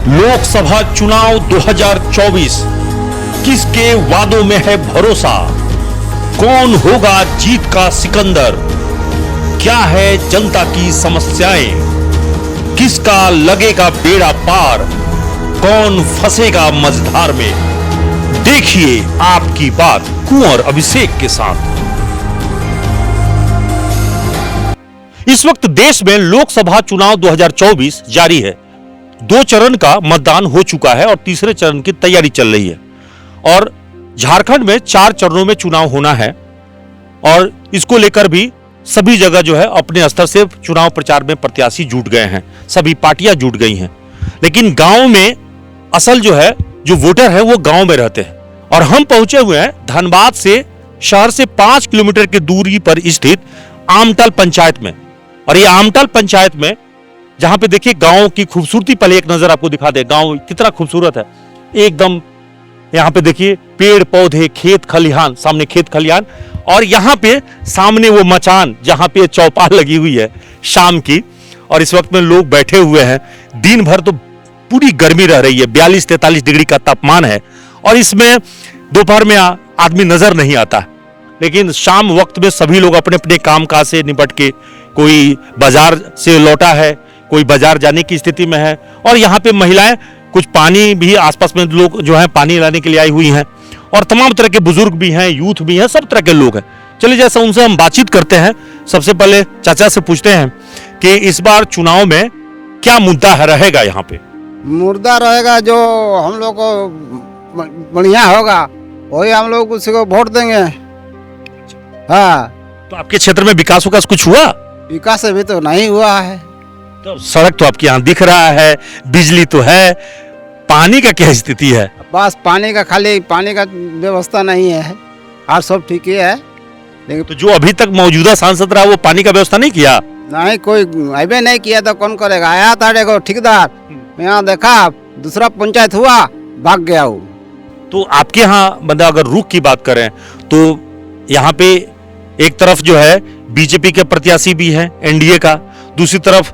लोकसभा चुनाव 2024 किसके वादों में है भरोसा? कौन होगा जीत का सिकंदर? क्या है जनता की समस्याएं? किसका लगेगा बेड़ा पार? कौन फंसेगा मझधार में? देखिए आपकी बात कुंवर अभिषेक के साथ। इस वक्त देश में लोकसभा चुनाव 2024 जारी है। 2 चरण का मतदान हो चुका है और तीसरे चरण की तैयारी चल रही है और झारखंड में 4 चरणों में चुनाव होना है और इसको लेकर भी सभी जगह जो है अपने स्तर से चुनाव प्रचार में प्रत्याशी जुट गए हैं, सभी पार्टियां जुट गई हैं। लेकिन गांव में असल जो है जो वोटर है वो गांव में रहते हैं और हम पहुंचे हुए हैं धनबाद से शहर से 5 किलोमीटर की दूरी पर स्थित आमटल पंचायत में। और ये आमटल पंचायत में जहां पे देखिए गांव की खूबसूरती पहले एक नजर आपको दिखा दे, गांव कितना खूबसूरत है एकदम। यहाँ पे देखिए पेड़ पौधे, खेत खलिहान, सामने खेत खलिहान और यहाँ पे सामने वो मचान जहां पे चौपाल लगी हुई है शाम की। और इस वक्त में लोग बैठे हुए हैं। दिन भर तो पूरी गर्मी रह रही है, 42-43 डिग्री का तापमान है और इसमें दोपहर में आदमी नजर नहीं आता। लेकिन शाम वक्त में सभी लोग अपने अपने काम काज से निपट के, कोई बाजार से लौटा है, कोई बाजार जाने की स्थिति में है और यहाँ पे महिलाएं कुछ पानी भी आसपास में लोग जो है पानी लाने के लिए आई हुई हैं और तमाम तरह के बुजुर्ग भी हैं, यूथ भी हैं, सब तरह के लोग हैं। चलिए जैसा उनसे हम बातचीत करते हैं। सबसे पहले चाचा से पूछते हैं कि इस बार चुनाव में क्या मुद्दा रहेगा? यहाँ पे मुद्दा रहेगा जो हम लोग को बढ़िया होगा वही हम लोग उसी को वोट देंगे। हाँ, तो आपके क्षेत्र में विकास विकास कुछ हुआ? विकास अभी तो नहीं हुआ है। तो सड़क तो आपके यहाँ दिख रहा है, बिजली तो है, पानी का क्या स्थिति है? बस पानी का खाली पानी का व्यवस्था नहीं है और सब ठीक ही है। लेकिन तो जो अभी तक मौजूदा सांसद रहा वो पानी का व्यवस्था नहीं किया? नहीं, कोई अभी नहीं किया तो कौन करेगा? आया था देखो ठेकेदार, यहाँ देखा दूसरा पंचायत हुआ, भाग गया वो। तो आपके यहाँ मतलब अगर रुख की बात करें तो यहाँ पे एक तरफ जो है बीजेपी के प्रत्याशी भी है एनडीए का, दूसरी तरफ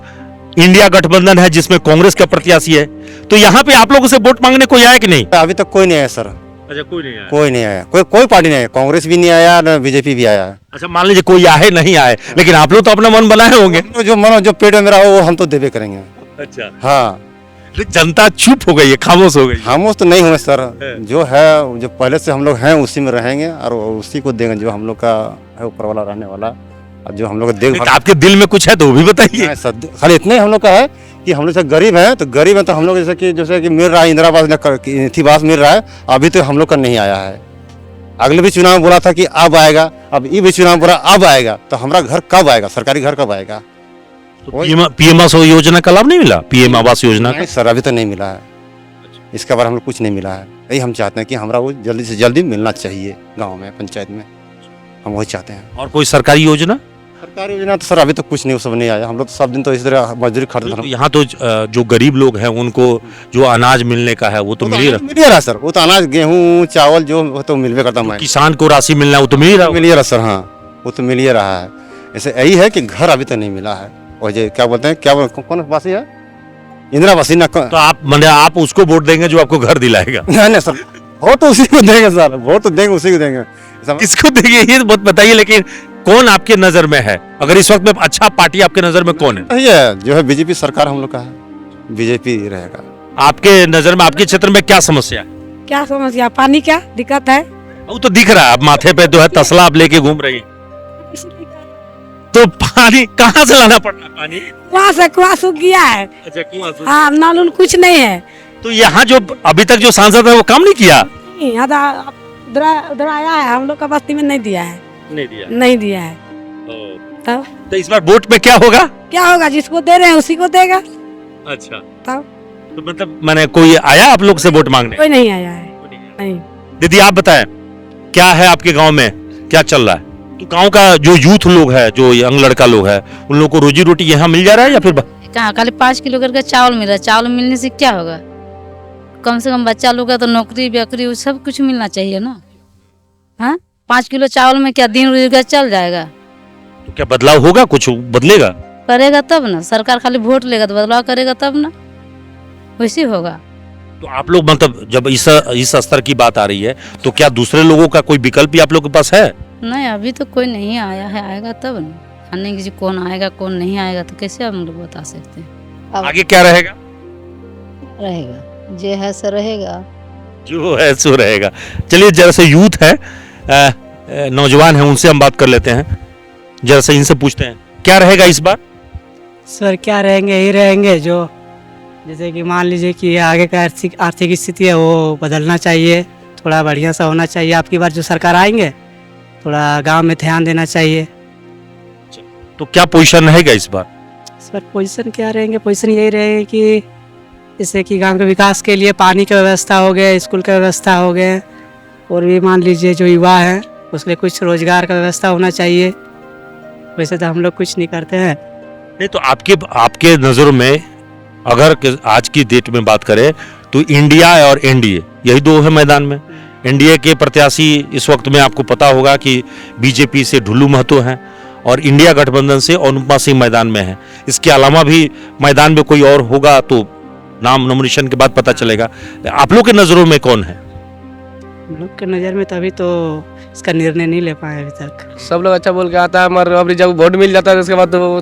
इंडिया गठबंधन है जिसमें कांग्रेस का प्रत्याशी है। तो यहाँ पे आप लोगों से वोट मांगने कोई आया कि नहीं? अभी तक कोई नहीं आया सर। अच्छा, कोई नहीं आया? कोई नहीं आया, कोई पार्टी नहीं आया, कांग्रेस भी नहीं आया न बीजेपी भी आया। अच्छा, मान लीजिए कोई आए नहीं आए, लेकिन आप लोग तो अपना मन बनाए होंगे। जो पेट में मेरा हो वो हम तो देवे करेंगे। अच्छा, हाँ, जनता चुप हो गई है, खामोश हो गई। खामोश तो नहीं हुए सर, जो है जो पहले से हम लोग हैं उसी में रहेंगे और उसी को देंगे जो हम लोग का है ऊपर वाला रहने वाला। और जो हम लोग देख आपके दिल में कुछ है तो वो भी बताइए। खाली इतने ही हम लोग का है कि हम लोग से गरीब हैं तो गरीब है तो हम लोग जैसे कि मिल रहा है, इंदिरा आवास मिल रहा है, अभी तो हम लोग का नहीं आया है। अगले भी चुनाव बोला था कि अब आएगा, अब ये भी चुनाव बोला अब आएगा, तो हमारा घर कब आएगा? सरकारी घर कब आएगा? पीएम आवास योजना का लाभ नहीं मिला? पीएम आवास योजना नहीं सर, अभी तो नहीं मिला है। इसके बारे में हम लोग कुछ नहीं मिला है। यही हम चाहते हैं कि हमारा वो जल्दी से जल्दी मिलना चाहिए गाँव में, पंचायत में, हम वही चाहते हैं। और कोई सरकारी योजना? सरकारी योजना तो सर अभी तो कुछ नहीं, सब नहीं आया। हम लोग तो सब दिन तो इस तरह मजदूरी खरीद। तो यहाँ तो जो गरीब लोग हैं उनको जो अनाज मिलने का है वो तो मिल ही रहा है सर। वो तो अनाज, गेहूँ, चावल जो वो तो मिलवे करता है। किसान को राशि मिलना वो तो मिल ही रहा सर। हाँ, वो तो मिल ही रहा है। ऐसे यही है कि घर अभी तो नहीं मिला है। और जो क्या बोलते हैं, क्या कौन वासी है? इंदिरा आवास ना। तो आप उसको वोट देंगे जो आपको घर दिलाएगा? नहीं सर, वोट तो उसी को देंगे सर, वोट तो देंगे उसी को देंगे। किसको देंगे ये बहुत बताइए, लेकिन कौन आपके नजर में है? अगर इस वक्त में अच्छा पार्टी आपके नजर में कौन है? ये जो है बीजेपी सरकार हम लोग का है, बीजेपी रहेगा। आपके नजर में आपके क्षेत्र में क्या समस्या है? क्या समस्या? पानी क्या दिक्कत है? वो तो दिख रहा है, आप माथे पे तो है तसला आप लेके घूम रही है। तो पानी कहाँ से लाना पड़ रहा है? पानी कुआं सूख गया है। अच्छा, कुआं सूख। हाँ, नल कुछ नहीं है। तो यहाँ जो अभी तक जो सांसद है वो काम नहीं किया? उधर आया है, हम लोग का बस्ती में नहीं दिया है। नहीं दिया है। तब तो इस बार वोट में क्या होगा? क्या होगा? जिसको दे रहे हैं उसी को देगा। अच्छा, तब तो मतलब मैंने कोई आया आप लोग से वोट मांगने? कोई नहीं आया है। नहीं। दीदी आप बताएं क्या है आपके गांव में, क्या चल रहा है? तो गांव का जो यूथ लोग है, जो यंग लड़का लोग है, उन लोग को रोजी रोटी यहाँ मिल जा रहा है या फिर कहाँ? खाली 5 किलो करके चावल मिल रहा है। चावल मिलने से क्या होगा? कम से कम बच्चा लोग का तो नौकरी बेकरी सब कुछ मिलना चाहिए ना। हाँ, 5 किलो चावल में क्या दिन रोजगार चल जाएगा? तो क्या बदलाव होगा? कुछ बदलेगा? करेगा तब ना। सरकार खाली वोट लेगा तो बदलाव करेगा तब ना। वैसे होगा। तो आप लोग मतलब जब इस स्तर की बात आ रही है तो क्या दूसरे लोगों का कोई विकल्प भी आप लोग के पास है? नहीं, अभी तो कोई नहीं आया है, आएगा तब न खाने की कौन आएगा कौन नहीं आएगा तो कैसे हम लोग बता सकते हैं। आगे क्या रहेगा? रहेगा जो है सो रहेगा। जो है सो रहेगा। चलिए, जरा से यूथ है, नौजवान है, उनसे हम बात कर लेते हैं। जरा से इनसे पूछते हैं क्या रहेगा इस बार? सर क्या रहेंगे, यही रहेंगे जो जैसे कि मान लीजिए कि आगे का आर्थिक स्थिति है वो बदलना चाहिए, थोड़ा बढ़िया सा होना चाहिए। आपकी बार जो सरकार आएंगे थोड़ा गांव में ध्यान देना चाहिए। तो क्या पोजीशन रहेगा इस बार? सर पोजीशन क्या रहेंगे, पोजीशन यही रहेगी कि जैसे कि गांव के विकास के लिए पानी की व्यवस्था हो गए, स्कूल का व्यवस्था हो गए, और भी मान लीजिए जो युवा है उसके लिए कुछ रोजगार का व्यवस्था होना चाहिए। वैसे तो हम लोग कुछ नहीं करते हैं। नहीं तो आपके नज़रों में अगर आज की डेट में बात करें तो इंडिया और एनडीए यही दो है मैदान में। एनडीए के प्रत्याशी इस वक्त में आपको पता होगा कि बीजेपी से ढुल्लू महतो हैं और इंडिया गठबंधन से अनुपमा सिंह मैदान में है। इसके अलावा भी मैदान में कोई और होगा तो नाम नॉमिनेशन के बाद पता चलेगा। आप लोग के नज़रों में कौन है? हम लोग के नज़र में तो अभी तो इसका निर्णय नहीं ले पाए अभी तक। सब लोग अच्छा बोल के आता है, मगर अभी जब वोट मिल जाता है उसके बाद तो वो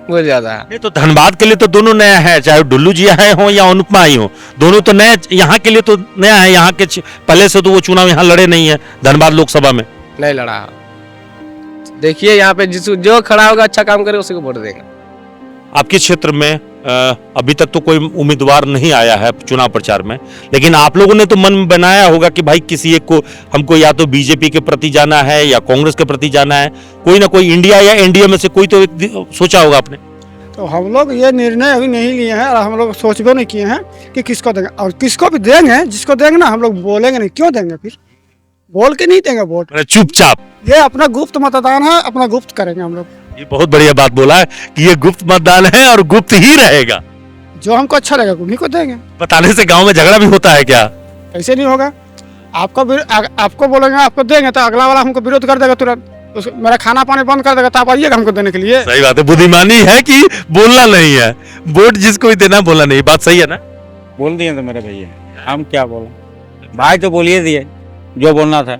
बोल जाता है। नहीं तो धनबाद के लिए तो दोनों नया है, चाहे ढुल्लू जी आए हों या अनुपमा आई हो, दोनों तो नए। यहाँ के लिए तो नया है, यहाँ के पहले से तो वो चुनाव यहाँ लड़े नहीं है धनबाद लोकसभा में। नहीं लड़ा। देखिए यहाँ पे जो खड़ा होगा अच्छा काम करे उसी को वोट देंगे। आपके क्षेत्र में अभी तक तो कोई उम्मीदवार नहीं आया है चुनाव प्रचार में, लेकिन आप लोगों ने तो मन में बनाया होगा कि भाई किसी एक को हमको या तो बीजेपी के प्रति जाना है या कांग्रेस के प्रति जाना है। कोई ना कोई इंडिया या एनडीए में से कोई तो एक सोचा होगा आपने। तो हम लोग ये निर्णय अभी नहीं लिए हैं और हम लोग सोच भी नहीं किए हैं कि किसको देंगे, और किसको भी देंगे, जिसको देंगे ना हम लोग बोलेंगे नहीं। क्यों देंगे, फिर बोल के नहीं देंगे वोट। चुपचाप, ये अपना गुप्त मतदान है, अपना गुप्त करेंगे हम लोग। ये बहुत बढ़िया बात बोला है कि ये गुप्त मतदान है और गुप्त ही रहेगा। जो हमको अच्छा लगेगा उन्हीं को देंगे। बताने से गांव में झगड़ा भी होता है क्या? ऐसे नहीं होगा। आपको बोलेंगे आपको देंगे तो अगला वाला हमको विरोध कर देगा तुरंत, मेरा खाना पानी बंद कर देगा, तो आप आइएगा हमको देने के लिए। सही बात है, बुद्धिमानी है कि बोलना नहीं है। वोट जिसको भी देना बोलना नहीं, बात सही है ना? बोल दिए तो मेरे भैया, हम क्या बोले, भाई तो बोलिए दिए जो बोलना था।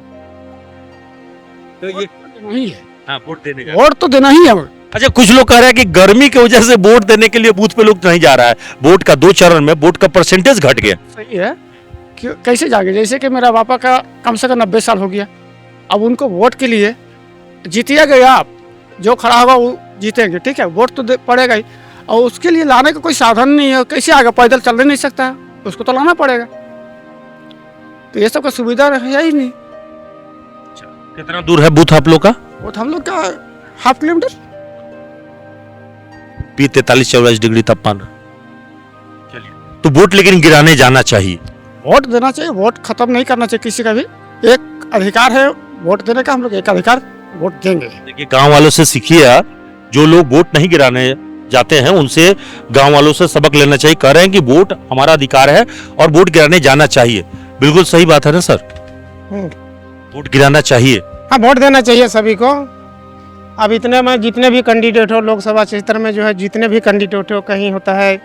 तो ये नहीं है, हाँ, वोट देने का वोट तो देना ही है। अच्छा, कुछ लोग कह रहे हैं कि गर्मी की वजह से वोट देने के लिए बूथ पे लोग नहीं जा रहा है। वोट का 2 चरण में वोट का परसेंटेज घट गया। सही है, कैसे जागे? जैसे कि मेरा पापा का कम से कम 90 साल हो गया, अब उनको वोट के लिए जीतिए गए आप, जो खड़ा होगा वो जीतेंगे, ठीक है, वोट तो पड़ेगा ही। और उसके लिए लाने का कोई साधन नहीं है, कैसे आएगा? पैदल चल नहीं सकता, उसको तो लाना पड़ेगा। तो ये सब का सुविधा है ही नहीं। कितना दूर है बूथ आप लोग का? वोट हम लोग का 1/2 किलोमीटर। 43-44 डिग्री तापमान। चलिए, तो वोट लेकिन गिराने जाना चाहिए। वोट देना चाहिए, वोट खत्म नहीं करना चाहिए किसी का भी। एक अधिकार है वोट देने का, हम लोग एक अधिकार वोट देंगे। देखिए, गांव वालों से सीखिए, जो लोग वोट नहीं गिराने जाते हैं उनसे गांव वालों से सबक लेना चाहिए। कह रहे हैं कि वोट हमारा अधिकार है और वोट गिराने जाना चाहिए। बिल्कुल सही बात है ना सर? वोट गिराना चाहिए। हाँ, वोट देना चाहिए सभी को। अब इतने में जितने भी कैंडिडेट हो लोकसभा क्षेत्र में, जो है जितने भी कैंडिडेट हो, कहीं होता है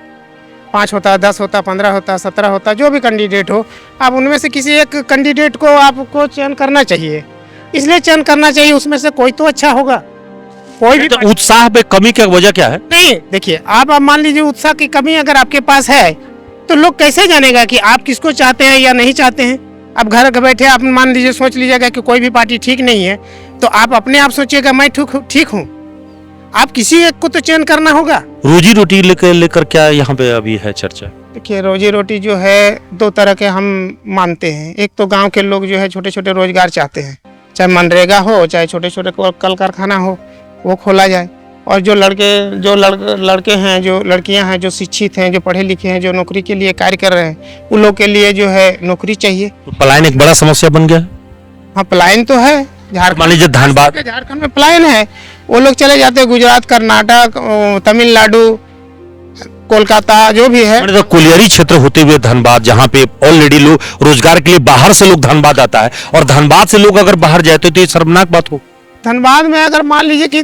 5 होता है, 10 होता है, 15 होता है, 17 होता है, जो भी कैंडिडेट हो, अब उनमें से किसी एक कैंडिडेट को आपको चयन करना चाहिए। इसलिए चयन करना चाहिए, उसमें से कोई तो अच्छा होगा। कोई भी तो उत्साह पे कमी की वजह क्या है? नहीं, देखिए आप मान लीजिए उत्साह की कमी अगर आपके पास है तो लोग कैसे जानेगा कि आप किसको चाहते हैं या नहीं चाहते हैं। अब घर बैठे आप मान लीजिए सोच लीजिएगा कि कोई भी पार्टी ठीक नहीं है, तो आप अपने आप सोचिएगा मैं ठीक हूँ। आप किसी एक को तो चयन करना होगा। रोजी रोटी लेकर क्या यहाँ पे अभी है चर्चा? देखिए, रोजी रोटी जो है 2 तरह के हम मानते हैं। एक तो गांव के लोग जो है छोटे छोटे रोजगार चाहते हैं, चाहे मनरेगा हो, चाहे छोटे छोटे कल कारखाना हो, वो खोला जाए। और जो लड़के हैं, जो लड़कियां हैं, जो शिक्षित हैं, जो पढ़े लिखे हैं, जो नौकरी के लिए कार्य कर रहे हैं, उन लोग के लिए जो है नौकरी चाहिए। तो पलायन एक बड़ा समस्या बन गया। हाँ, पलायन तो है। मान लीजिए धनबाद, झारखंड में पलायन है, वो लोग चले जाते हैं गुजरात, कर्नाटक, तमिलनाडु, कोलकाता, जो भी है। तो कोलियरी क्षेत्र होते हुए धनबाद, जहाँ पे ऑलरेडी लोग रोजगार के लिए बाहर से लोग धनबाद आता है, और धनबाद से लोग अगर बाहर जाते तो ये शर्मनाक बात हो। धनबाद में अगर मान लीजिए कि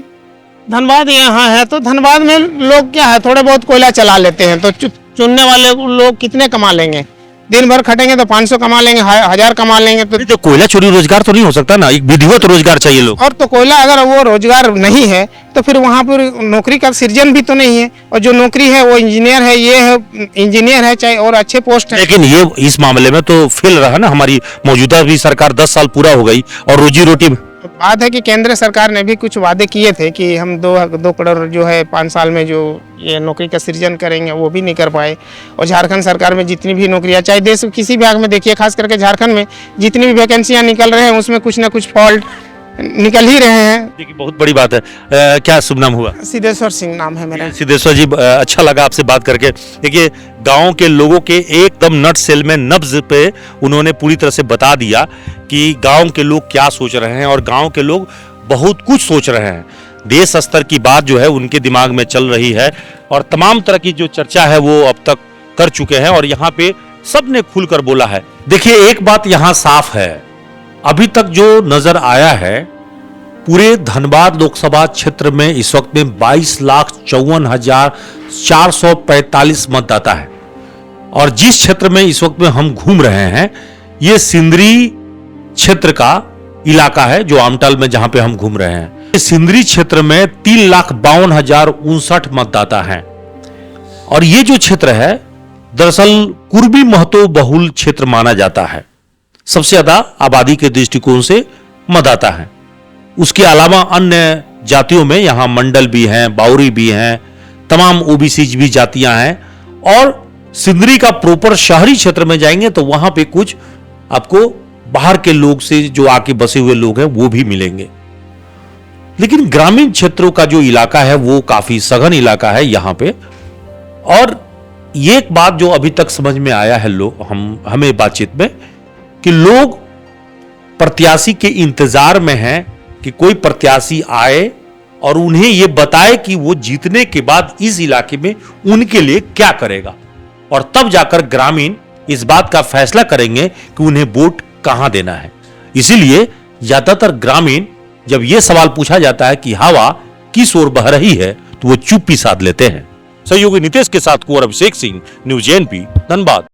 धनबाद यहाँ है तो धनबाद में लोग क्या है, थोड़े बहुत कोयला चला लेते हैं, तो चुनने वाले लोग कितने कमा लेंगे? दिन भर खटेंगे तो 500 कमा लेंगे, 1000 कमा लेंगे तो कोयला चोरी रोजगार तो नहीं हो सकता ना, एक विधिवत रोजगार चाहिए लोग। और तो कोयला अगर वो रोजगार नहीं है तो फिर वहाँ पर नौकरी का सृजन भी तो नहीं है। और जो नौकरी है वो इंजीनियर है, ये है इंजीनियर है, चाहे और अच्छे पोस्ट है। लेकिन ये इस मामले में तो फेल रहा ना, हमारी मौजूदा भी सरकार 10 साल पूरा हो गई और रोजी रोटी। बात है कि केंद्र सरकार ने भी कुछ वादे किए थे कि हम 2 करोड़ जो है 5 साल में जो ये नौकरी का सृजन करेंगे, वो भी नहीं कर पाए। और झारखंड सरकार में जितनी भी नौकरियां, चाहे देश के किसी भाग में देखिए, खास करके झारखंड में जितनी भी वैकेंसियां निकल रहे हैं उसमें कुछ ना कुछ फॉल्ट निकल ही रहे हैं। देखिए बहुत बड़ी बात है। क्या शुभ नाम हुआ? सिद्धेश्वर सिंह नाम है मेरा। सिद्धेश्वर जी, अच्छा लगा आपसे बात करके। देखिए गांव के लोगों के एकदम नट सेल में नब्ज पे उन्होंने पूरी तरह से बता दिया कि गांव के लोग क्या सोच रहे हैं, और गांव के लोग बहुत कुछ सोच रहे हैं। देश स्तर की बात जो है उनके दिमाग में चल रही है, और तमाम तरह की जो चर्चा है वो अब तक कर चुके हैं, और यहाँ पे सबने खुलकर बोला है। देखिए एक बात यहाँ साफ है, अभी तक जो नजर आया है, पूरे धनबाद लोकसभा क्षेत्र में इस वक्त में 22,54,445 मतदाता है। और जिस क्षेत्र में इस वक्त में हम घूम रहे हैं, ये सिंदरी क्षेत्र का इलाका है, जो आमटाल में जहां पे हम घूम रहे हैं। सिंदरी क्षेत्र में 3,52,059 मतदाता हैं। और ये जो क्षेत्र है दरअसल कुर्बी महतो बहुल क्षेत्र माना जाता है। सबसे ज्यादा आबादी के दृष्टिकोण से मतदाता है। उसके अलावा अन्य जातियों में यहां मंडल भी हैं, बाउरी भी हैं, तमाम ओबीसी भी जातियां हैं। और सिंदरी का प्रॉपर शहरी क्षेत्र में जाएंगे तो वहां पे कुछ आपको बाहर के लोग से जो आके बसे हुए लोग हैं वो भी मिलेंगे। लेकिन ग्रामीण क्षेत्रों का जो इलाका है वो काफी सघन इलाका है यहां पे। और ये एक बात जो अभी तक समझ में आया है हमें बातचीत में, कि लोग प्रत्याशी के इंतजार में हैं कि कोई प्रत्याशी आए और उन्हें यह बताए कि वो जीतने के बाद इस इलाके में उनके लिए क्या करेगा, और तब जाकर ग्रामीण इस बात का फैसला करेंगे कि उन्हें वोट कहां देना है। इसीलिए ज्यादातर ग्रामीण जब यह सवाल पूछा जाता है कि हवा किस ओर बह रही है, तो वो चुप्पी साध लेते हैं। सहयोगी नितेश के साथ Kunwar Abhishek Singh, news NP, Dhanbad.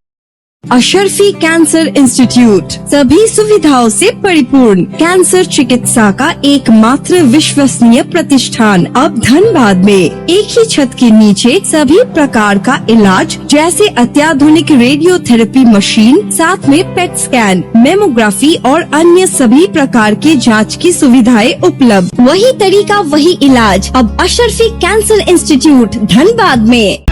Asharfi cancer institute सभी सुविधाओं से परिपूर्ण कैंसर चिकित्सा का एकमात्र विश्वसनीय प्रतिष्ठान अब धनबाद में। एक ही छत के नीचे सभी प्रकार का इलाज, जैसे अत्याधुनिक रेडियोथेरेपी मशीन, साथ में पेट स्कैन, मेमोग्राफी और अन्य सभी प्रकार के जांच की सुविधाएं उपलब्ध। वही तरीका वही इलाज अब अशरफी कैंसर इंस्टीट्यूट धनबाद में।